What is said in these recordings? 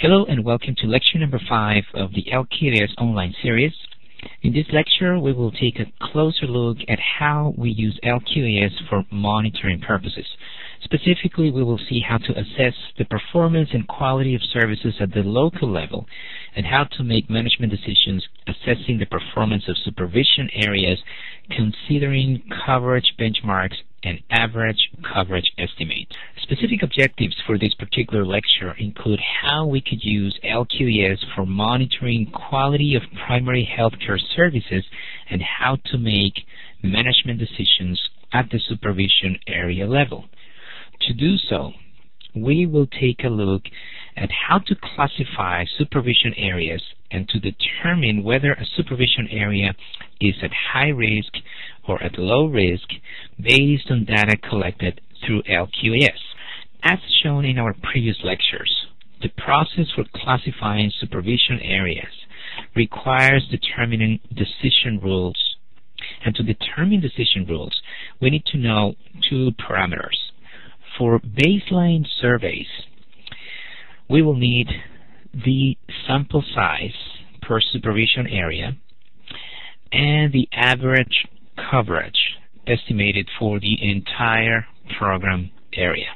Hello and welcome to lecture number 5 of the LQAS online series. In this lecture, we will take a closer look at how we use LQAS for monitoring purposes. Specifically, we will see how to assess the performance and quality of services at the local level and how to make management decisions assessing the performance of supervision areas considering coverage benchmarks and average coverage estimates. Specific objectives for this particular lecture include how we could use LQAS for monitoring quality of primary healthcare services and how to make management decisions at the supervision area level. To do so, we will take a look at how to classify supervision areas and to determine whether a supervision area is at high risk or at low risk based on data collected through LQAS. As shown in our previous lectures, the process for classifying supervision areas requires determining decision rules. And to determine decision rules, we need to know two parameters. For baseline surveys, we will need the sample size per supervision area and the average coverage estimated for the entire program area.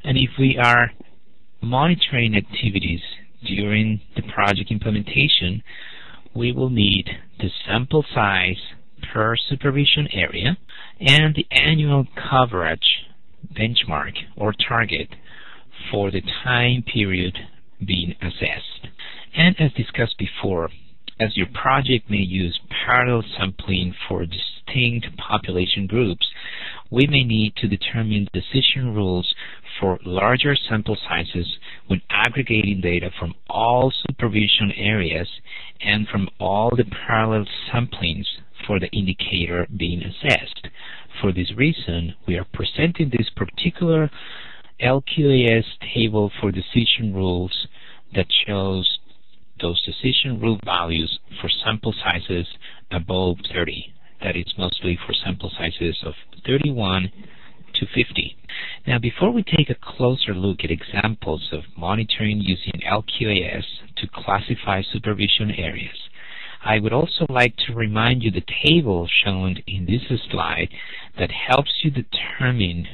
And if we are monitoring activities during the project implementation, we will need the sample size per supervision area and the annual coverage benchmark or target for the time period being assessed. And as discussed before, as your project may use parallel sampling for distinct population groups, we may need to determine decision rules for larger sample sizes when aggregating data from all supervision areas and from all the parallel samplings for the indicator being assessed. For this reason, we are presenting this particular LQAS table for decision rules that shows those decision rule values for sample sizes above 30. That is mostly for sample sizes of 31 to 50. Now, before we take a closer look at examples of monitoring using LQAS to classify supervision areas, I would also like to remind you the table shown in this slide that helps you determine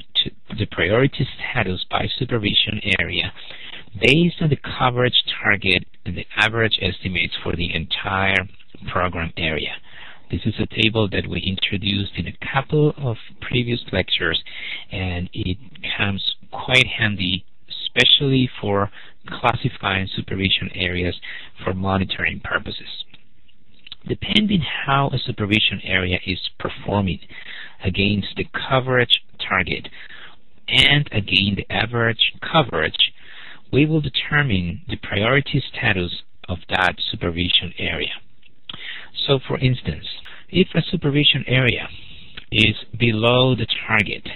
the priority status by supervision area based on the coverage target and the average estimates for the entire program area. This is a table that we introduced in a couple of previous lectures, and it comes quite handy, especially for classifying supervision areas for monitoring purposes. Depending how a supervision area is performing against the coverage target and against the average coverage, we will determine the priority status of that supervision area. So, for instance, if a supervision area is below the target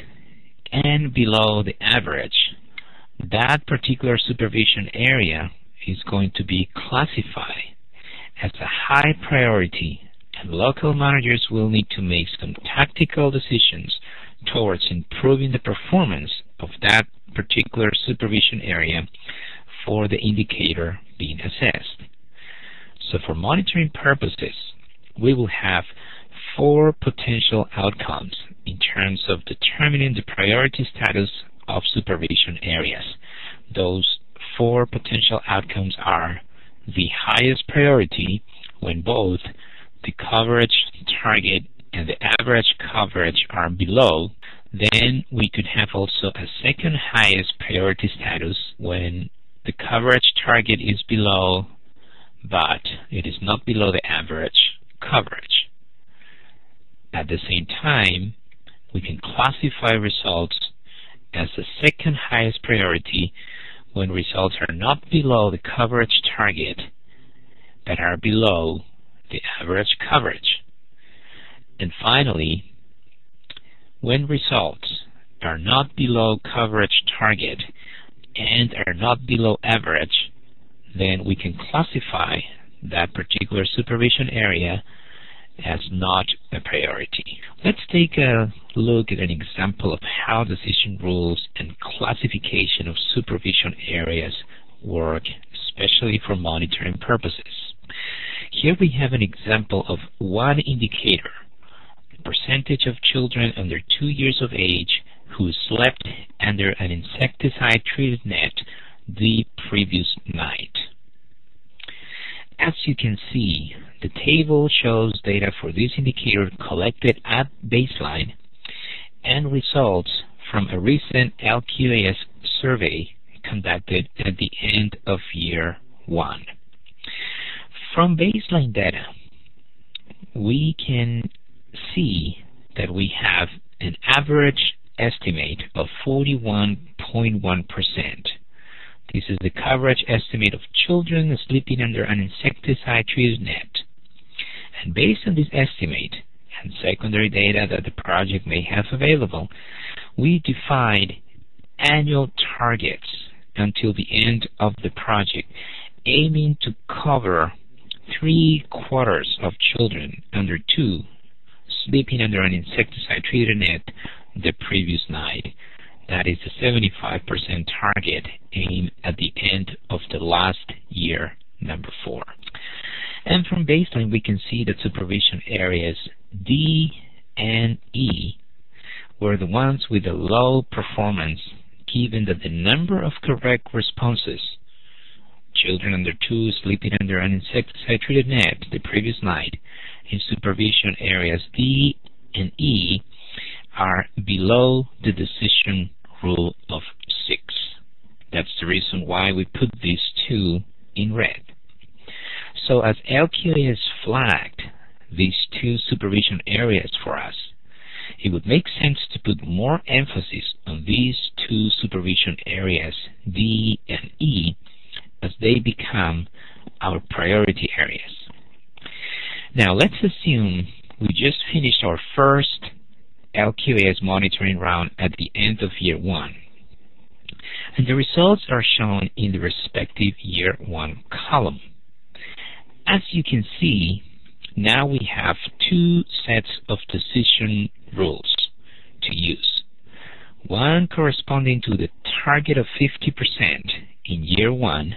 and below the average, that particular supervision area is going to be classified as a high priority, and local managers will need to make some tactical decisions towards improving the performance of that particular supervision area for the indicator being assessed. So for monitoring purposes, we will have 4 potential outcomes in terms of determining the priority status of supervision areas. Those 4 potential outcomes are the highest priority when both the coverage target and the average coverage are below. Then we could have also a second highest priority status when the coverage target is below, but it is not below the average coverage. At the same time, we can classify results as the second highest priority when results are not below the coverage target but are below the average coverage. And finally, when results are not below coverage target and are not below average, then we can classify that particular supervision area as not a priority. Let's take a look at an example of how decision rules and classification of supervision areas work, especially for monitoring purposes. Here we have an example of one indicator, the percentage of children under 2 years of age who slept under an insecticide-treated net the previous night. As you can see, the table shows data for this indicator collected at baseline and results from a recent LQAS survey conducted at the end of year 1. From baseline data, we can see that we have an average estimate of 41.1%. This is the coverage estimate of children sleeping under an insecticide-treated net. And based on this estimate and secondary data that the project may have available, we defined annual targets until the end of the project, aiming to cover 3/4 of children under 2 sleeping under an insecticide-treated net the previous night. That is the 75% target aimed at the end of the last year, number 4. And from baseline, we can see that supervision areas D and E were the ones with the low performance, given that the number of correct responses, children under 2 sleeping under an insecticide-treated net the previous night, in supervision areas D and E are below the decision rule of 6. That's the reason why we put these two in red. So as LQAS flagged these two supervision areas for us, it would make sense to put more emphasis on these two supervision areas, D and E, as they become our priority areas. Now let's assume we just finished our first LQAS monitoring round at the end of year 1. And the results are shown in the respective year 1 column. As you can see, now we have 2 sets of decision rules to use. One corresponding to the target of 50% in year 1,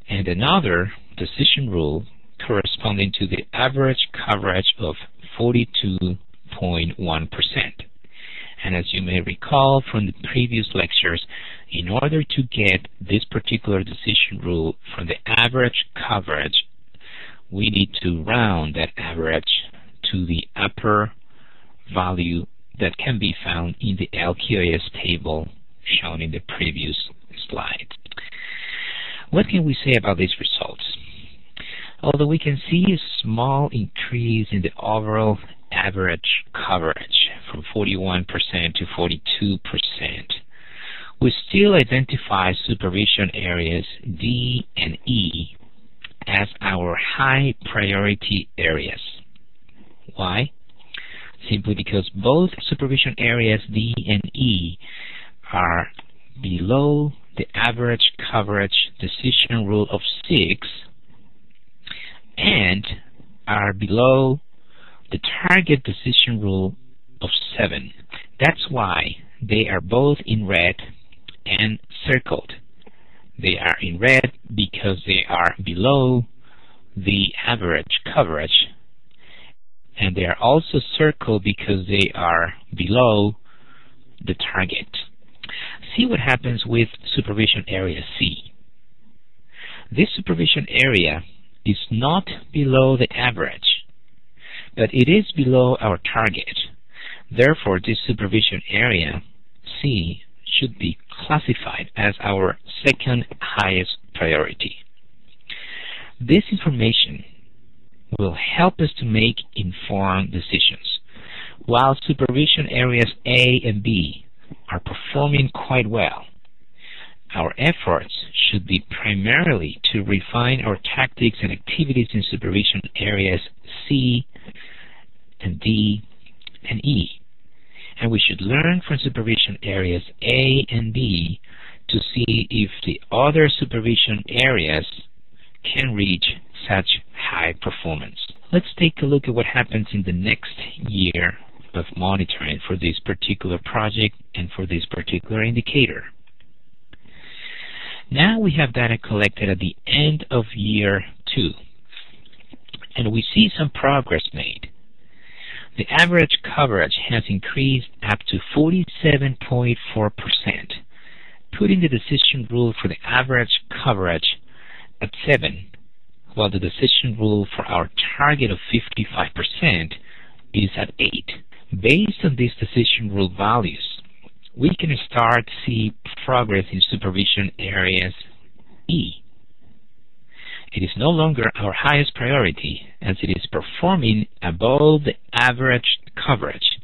and another decision rule corresponding to the average coverage of 42.1%. And as you may recall from the previous lectures, in order to get this particular decision rule from the average coverage, we need to round that average to the upper value that can be found in the LQAS table shown in the previous slide. What can we say about these results? Although we can see a small increase in the overall average coverage from 41% to 42%, we still identify supervision areas D and E as our high priority areas. Why? Simply because both supervision areas D and E are below the average coverage decision rule of 6 and are below the target decision rule of 7. That's why they are both in red and circled. They are in red because they are below the average coverage, and they are also circled because they are below the target. See what happens with supervision area C. This supervision area is not below the average, but it is below our target. Therefore, this supervision area, C, should be classified as our second highest priority. This information will help us to make informed decisions. While supervision areas A and B are performing quite well, our efforts should be primarily to refine our tactics and activities in supervision areas C and D and E. And we should learn from supervision areas A and B to see if the other supervision areas can reach such high performance. Let's take a look at what happens in the next year of monitoring for this particular project and for this particular indicator. Now we have data collected at the end of year 2, and we see some progress made. The average coverage has increased up to 47.4%, putting the decision rule for the average coverage at 7, while the decision rule for our target of 55% is at 8. Based on these decision rule values, we can start to see progress in supervision areas E. It is no longer our highest priority as it is performing above the average coverage,